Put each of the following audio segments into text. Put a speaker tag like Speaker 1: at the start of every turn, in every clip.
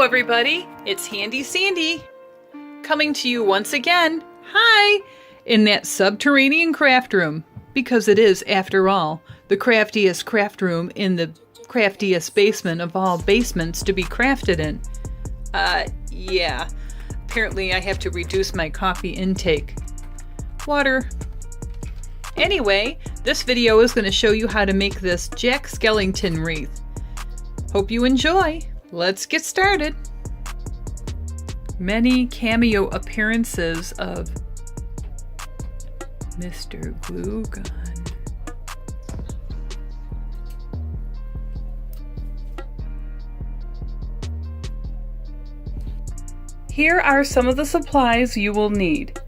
Speaker 1: everybody, it's Handy Sandy, coming to you once again, hi, in that subterranean craft room, because it is, after all, the craftiest craft room in the craftiest basement of all basements to be crafted in. Yeah, apparently I have to reduce my coffee intake. Water. Anyway, this video is going to show you how to make this Jack Skellinton wreath. Hope you enjoy. Let's get started. Many cameo appearances of Mr. Glue Gun. Here are some of the supplies you will need.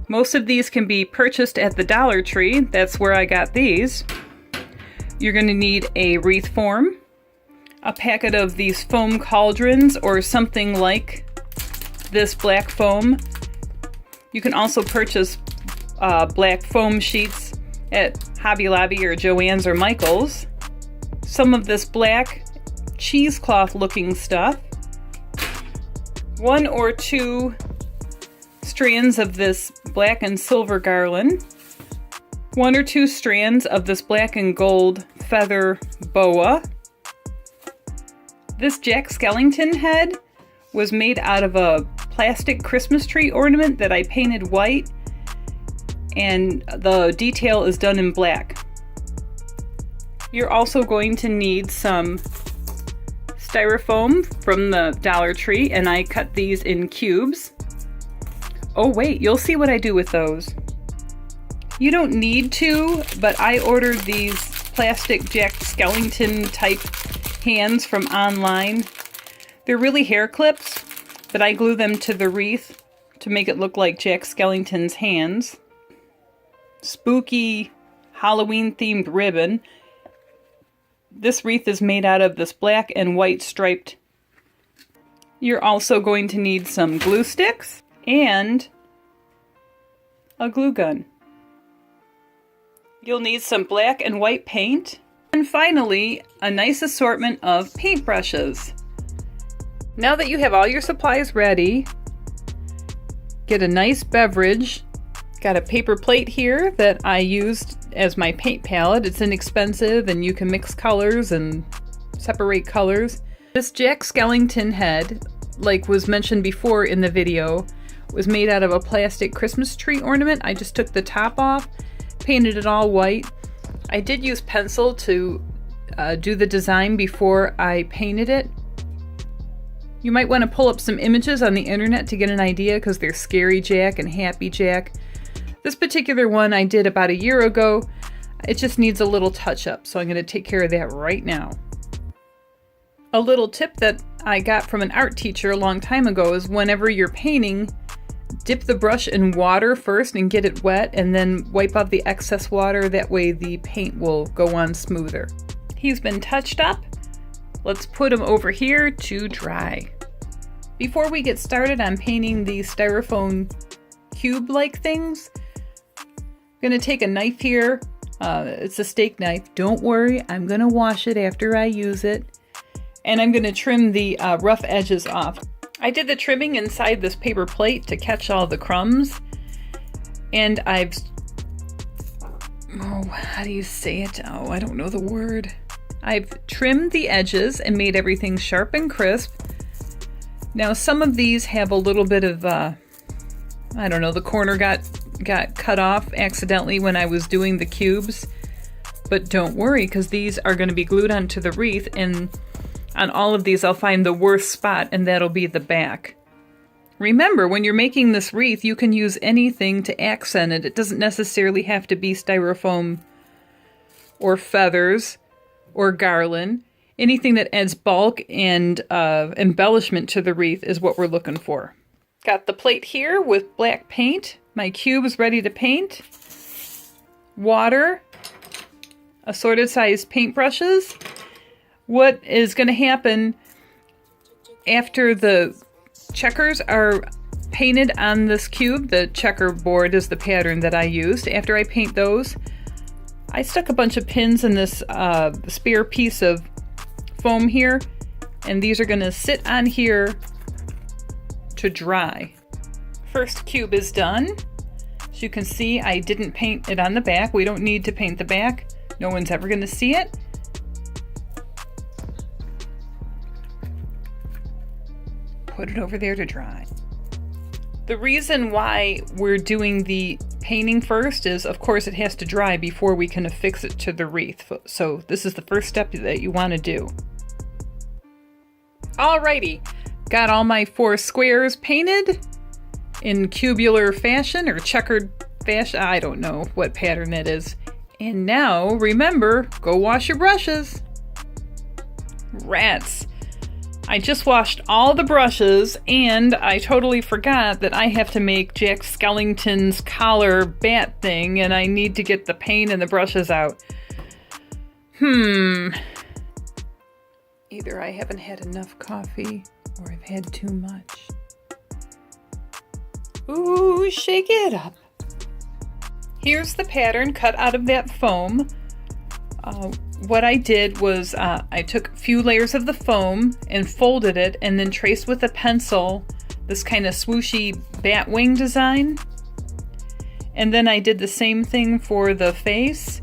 Speaker 1: Most of these can be purchased at the Dollar Tree. That's where I got these. You're going to need a wreath form, a packet of these foam cauldrons or something like this black foam. You can also purchase black foam sheets at Hobby Lobby or Joann's or Michael's. Some of this black cheesecloth looking stuff. 1 or 2 strands of this black and silver garland. 1 or 2 strands of this black and gold feather boa. This Jack Skellinton head was made out of a plastic Christmas tree ornament that I painted white, and the detail is done in black. You're also going to need some styrofoam from the Dollar Tree, and I cut these in cubes. Oh wait, you'll see what I do with those. You don't need to, but I ordered these plastic Jack Skellinton type hands from online. They're really hair clips, but I glue them to the wreath to make it look like Jack Skellington's hands. Spooky Halloween themed ribbon. This wreath is made out of this black and white striped. You're also going to need some glue sticks and a glue gun. You'll need some black and white paint. And finally, a nice assortment of paintbrushes. Now that you have all your supplies ready, get a nice beverage. Got a paper plate here that I used as my paint palette. It's inexpensive and you can mix colors and separate colors. This Jack Skellinton head, like was mentioned before in the video, was made out of a plastic Christmas tree ornament. I just took the top off, painted it all white. I did use pencil to do the design before I painted it. You might want to pull up some images on the internet to get an idea because there's Scary Jack and Happy Jack. This particular one I did about a year ago. It just needs a little touch up, so I'm going to take care of that right now. A little tip that I got from an art teacher a long time ago is whenever you're painting, dip the brush in water first and get it wet, and then wipe out the excess water. That way the paint will go on smoother. He's been touched up. Let's put him over here to dry. Before we get started on painting these styrofoam cube-like things, I'm going to take a knife here. It's a steak knife. Don't worry, I'm going to wash it after I use it. And I'm going to trim the rough edges off. I did the trimming inside this paper plate to catch all the crumbs. And how do you say it? Oh, I don't know the word. I've trimmed the edges and made everything sharp and crisp. Now some of these have a little bit of, I don't know, the corner got cut off accidentally when I was doing the cubes. But don't worry, because these are going to be glued onto the wreath, and on all of these I'll find the worst spot, and that'll be the back. Remember, when you're making this wreath, you can use anything to accent it. It doesn't necessarily have to be styrofoam or feathers or garland. Anything that adds bulk and embellishment to the wreath is what we're looking for. Got the plate here with black paint. My cubes ready to paint. Water. Assorted sized paintbrushes. What is going to happen after the checkers are painted on this cube, the checkerboard is the pattern that I used. After I paint those, I stuck a bunch of pins in this spare piece of foam here and these are going to sit on here to dry. First cube is done. As you can see, I didn't paint it on the back. We don't need to paint the back. No one's ever going to see it. Put it over there to dry. The reason why we're doing the painting first is, of course, it has to dry before we can affix it to the wreath. So this is the first step that you want to do. Alrighty, got all my 4 squares painted in cubular fashion or checkered fashion. I don't know what pattern it is. And now, remember, go wash your brushes. Rats. I just washed all the brushes, and I totally forgot that I have to make Jack Skellington's collar bat thing, and I need to get the paint and the brushes out. Either I haven't had enough coffee, or I've had too much. Ooh, shake it up. Here's the pattern cut out of that foam. What I did was I took a few layers of the foam and folded it and then traced with a pencil this kind of swooshy bat wing design. And then I did the same thing for the face.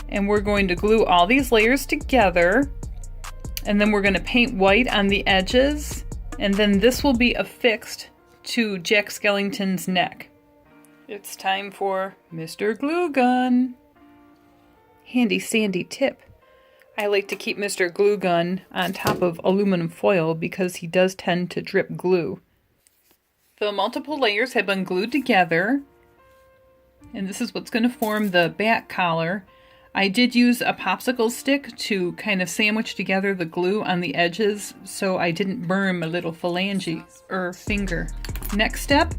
Speaker 1: And we're going to glue all these layers together. And then we're going to paint white on the edges. And then this will be affixed to Jack Skellington's neck. It's time for Mr. Glue Gun. Handy sandy tip. I like to keep Mr. Glue Gun on top of aluminum foil because he does tend to drip glue. The multiple layers have been glued together, and this is what's going to form the bat collar. I did use a popsicle stick to kind of sandwich together the glue on the edges so I didn't burn my little phalange or finger. Next step,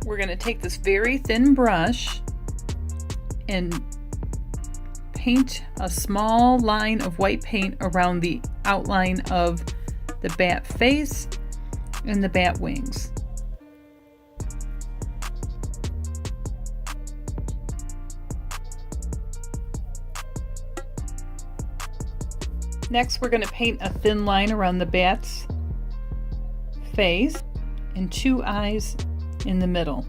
Speaker 1: we're going to take this very thin brush and paint a small line of white paint around the outline of the bat face and the bat wings. Next, we're going to paint a thin line around the bat's face and 2 eyes in the middle.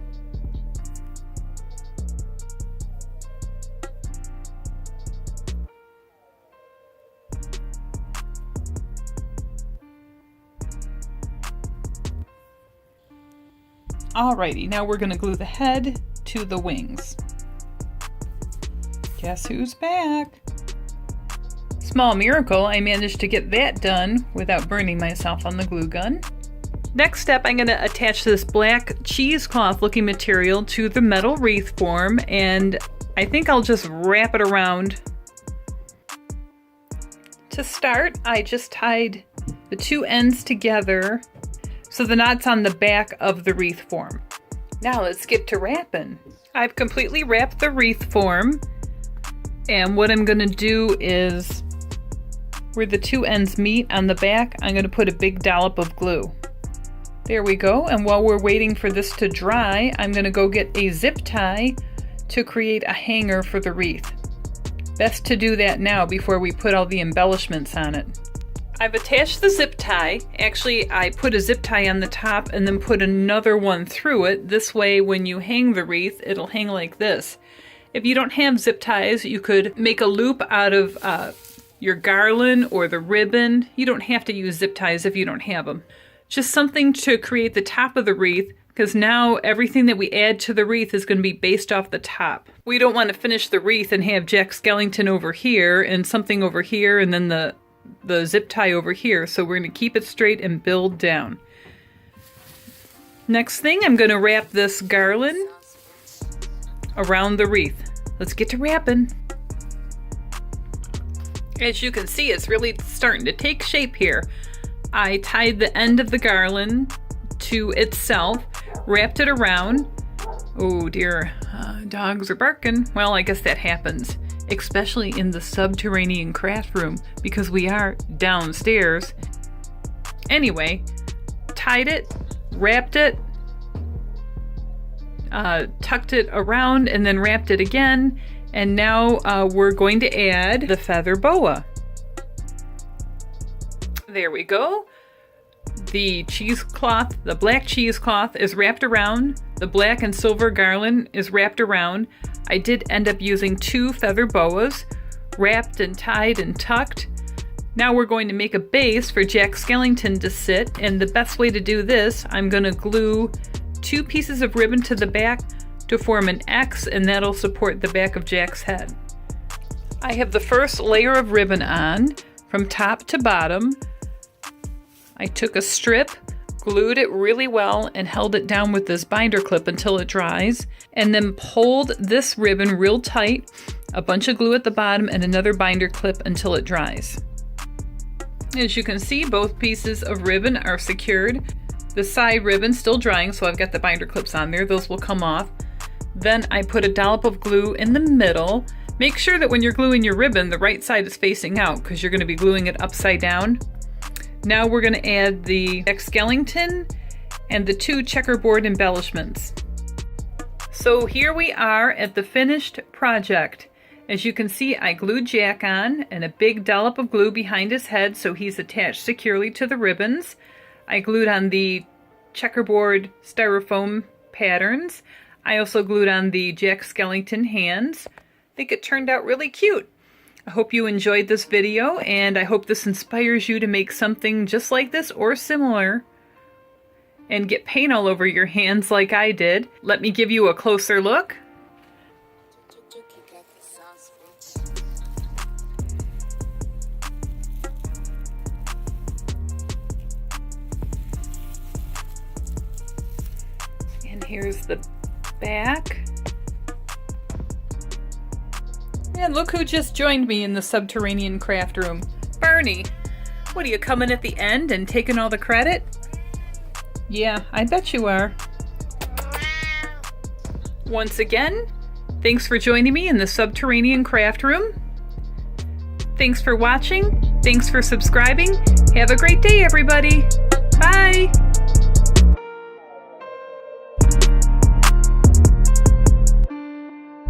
Speaker 1: Alrighty, now we're going to glue the head to the wings. Guess who's back? Small miracle, I managed to get that done without burning myself on the glue gun. Next step, I'm going to attach this black cheesecloth looking material to the metal wreath form, and I think I'll just wrap it around. To start, I just tied the 2 ends together so the knot's on the back of the wreath form. Now let's get to wrapping. I've completely wrapped the wreath form, and what I'm going to do is where the 2 ends meet on the back, I'm going to put a big dollop of glue. There we go, and while we're waiting for this to dry, I'm going to go get a zip tie to create a hanger for the wreath. Best to do that now before we put all the embellishments on it. I've attached the zip tie. Actually, I put a zip tie on the top and then put another one through it. This way, when you hang the wreath, it'll hang like this. If you don't have zip ties, you could make a loop out of your garland or the ribbon. You don't have to use zip ties if you don't have them. Just something to create the top of the wreath, because now everything that we add to the wreath is going to be based off the top. We don't want to finish the wreath and have Jack Skellinton over here and something over here and then the zip tie over here, so we're going to keep it straight and build down. Next thing, I'm going to wrap this garland around the wreath. Let's get to wrapping. As you can see, it's really starting to take shape here. I tied the end of the garland to itself, wrapped it around. Oh dear, dogs are barking. Well, I guess that happens, especially in the subterranean craft room because we are downstairs. Anyway, tied it, wrapped it, tucked it around, and then wrapped it again. And now we're going to add the feather boa. There we go. The cheesecloth, the black cheesecloth is wrapped around. The black and silver garland is wrapped around. I did end up using 2 feather boas, wrapped and tied and tucked. Now we're going to make a base for Jack Skellinton to sit, and the best way to do this, I'm going to glue 2 pieces of ribbon to the back to form an X, and that'll support the back of Jack's head. I have the first layer of ribbon on from top to bottom. I took a strip, glued it really well, and held it down with this binder clip until it dries, and then pulled this ribbon real tight, a bunch of glue at the bottom, and another binder clip until it dries. As you can see, both pieces of ribbon are secured. The side ribbon's still drying, so I've got the binder clips on there. Those will come off. Then I put a dollop of glue in the middle. Make sure that when you're gluing your ribbon, the right side is facing out because you're going to be gluing it upside down. Now we're going to add the Jack Skellinton and the 2 checkerboard embellishments. So here we are at the finished project. As you can see, I glued Jack on and a big dollop of glue behind his head so he's attached securely to the ribbons. I glued on the checkerboard styrofoam patterns. I also glued on the Jack Skellinton hands. I think it turned out really cute. I hope you enjoyed this video, and I hope this inspires you to make something just like this or similar and get paint all over your hands like I did. Let me give you a closer look. And here's the back. And look who just joined me in the subterranean craft room. Barney! What, are you coming at the end and taking all the credit? Yeah, I bet you are. Once again, thanks for joining me in the subterranean craft room. Thanks for watching. Thanks for subscribing. Have a great day, everybody. Bye!